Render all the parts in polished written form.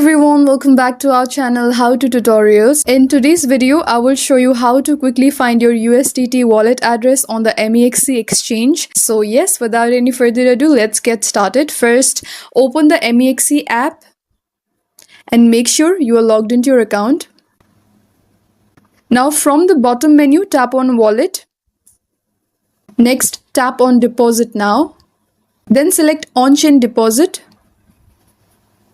everyone, welcome back to our channel How to Tutorials. In today's video, I will show you how to quickly find your USDT wallet address on the MEXC exchange. So yes, without any further ado, let's get started. First, open the MEXC app and make sure you are logged into your account. Now from the bottom menu, tap on Wallet. Next, tap on Deposit Now. Then select On-Chain Deposit.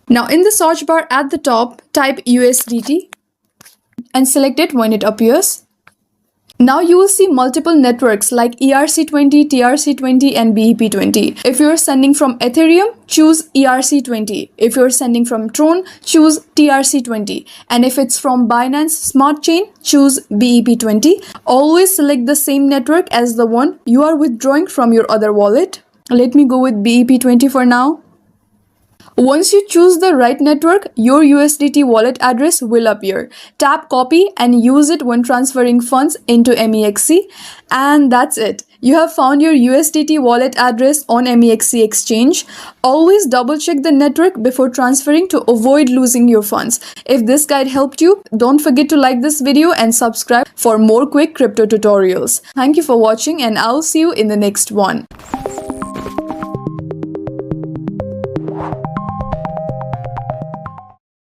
Now in the search bar at the top, type USDT and select it when it appears. Now you will see multiple networks like ERC20, TRC20 and BEP20. If you are sending from Ethereum, choose ERC20. If you are sending from Tron, choose TRC20. And if it's from Binance Smart Chain, choose BEP20. Always select the same network as the one you are withdrawing from your other wallet. Let me go with BEP20 for now. Once you choose the right network, your USDT wallet address will appear. Tap copy and use it when transferring funds into MEXC. And that's it. You have found your USDT wallet address on MEXC exchange. Always double check the network before transferring to avoid losing your funds. If this guide helped you, don't forget to like this video and subscribe for more quick crypto tutorials. Thank you for watching and I'll see you in the next one.